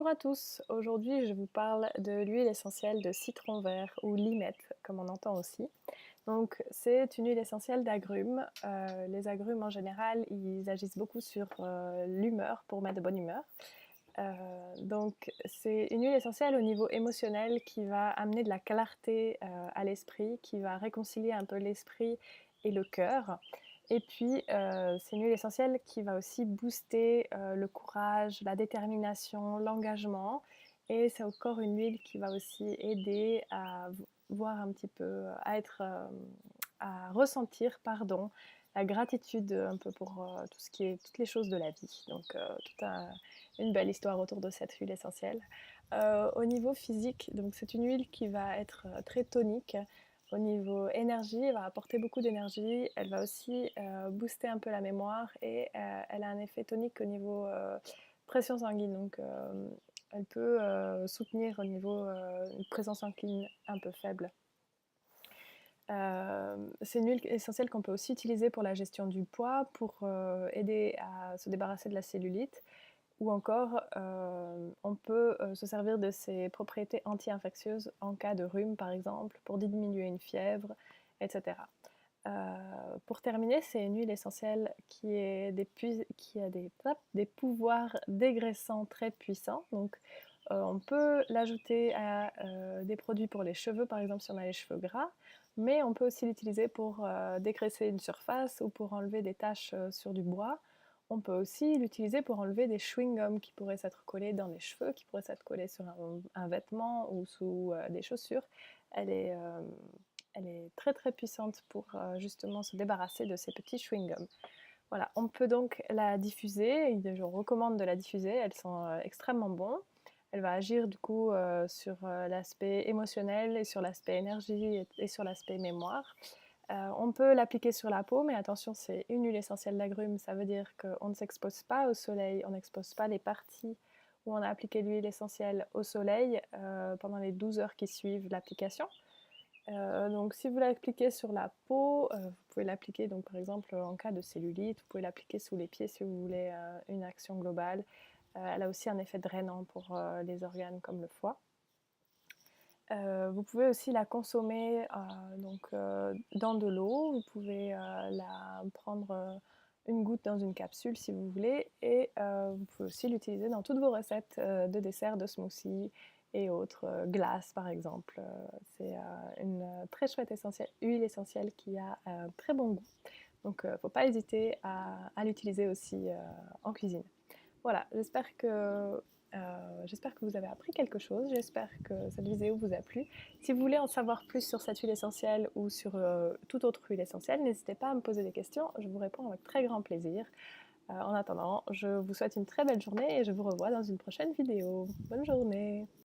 Bonjour à tous, aujourd'hui je vous parle de l'huile essentielle de citron vert ou limette comme on entend aussi. Donc c'est une huile essentielle d'agrumes. Les agrumes en général ils agissent beaucoup sur l'humeur pour mettre de bonne humeur. Donc c'est une huile essentielle au niveau émotionnel qui va amener de la clarté à l'esprit, qui va réconcilier un peu l'esprit et le cœur. Et puis c'est une huile essentielle qui va aussi booster le courage, la détermination, l'engagement. Et c'est encore une huile qui va aussi aider à voir un petit peu, à ressentir, pardon, la gratitude un peu pour tout ce qui est, toutes les choses de la vie. Donc une belle histoire autour de cette huile essentielle. Au niveau physique, donc c'est une huile qui va être très tonique. Au niveau énergie, elle va apporter beaucoup d'énergie. Elle va aussi booster un peu la mémoire et elle a un effet tonique au niveau pression sanguine. Donc elle peut soutenir au niveau une présence sanguine un peu faible. C'est une huile essentielle qu'on peut aussi utiliser pour la gestion du poids, pour aider à se débarrasser de la cellulite, ou encore on peut se servir de ses propriétés anti-infectieuses en cas de rhume par exemple, pour diminuer une fièvre, etc. Pour terminer, c'est une huile essentielle qui a des pouvoirs dégraissants très puissants. Donc on peut l'ajouter à des produits pour les cheveux, par exemple si on a les cheveux gras, mais on peut aussi l'utiliser pour dégraisser une surface ou pour enlever des taches sur du bois. On peut aussi l'utiliser pour enlever des chewing-gums qui pourraient s'être collés dans les cheveux, qui pourraient s'être collés sur un vêtement ou sous des chaussures. Elle est, euh, Elle est très très puissante pour justement se débarrasser de ces petits chewing-gums. Voilà, on peut donc la diffuser, je recommande de la diffuser, elles sont extrêmement bonnes. Elle va agir du coup sur l'aspect émotionnel et sur l'aspect énergie et sur l'aspect mémoire. On peut l'appliquer sur la peau, mais attention, c'est une huile essentielle d'agrumes, ça veut dire qu'on ne s'expose pas au soleil, on n'expose pas les parties où on a appliqué l'huile essentielle au soleil pendant les 12 heures qui suivent l'application. Donc si vous l'appliquez sur la peau, vous pouvez l'appliquer donc par exemple en cas de cellulite, vous pouvez l'appliquer sous les pieds si vous voulez une action globale. Elle a aussi un effet drainant pour les organes comme le foie. Vous pouvez aussi la consommer dans de l'eau, vous pouvez la prendre une goutte dans une capsule si vous voulez, et vous pouvez aussi l'utiliser dans toutes vos recettes de dessert, de smoothie et autres, glaces par exemple. C'est une très chouette huile essentielle qui a un très bon goût, donc il ne faut pas hésiter à l'utiliser aussi en cuisine. Voilà, j'espère que vous avez appris quelque chose, j'espère que cette vidéo vous a plu. Si vous voulez en savoir plus sur cette huile essentielle ou sur toute autre huile essentielle, n'hésitez pas à me poser des questions, je vous réponds avec très grand plaisir. En attendant, je vous souhaite une très belle journée et je vous revois dans une prochaine vidéo. Bonne journée!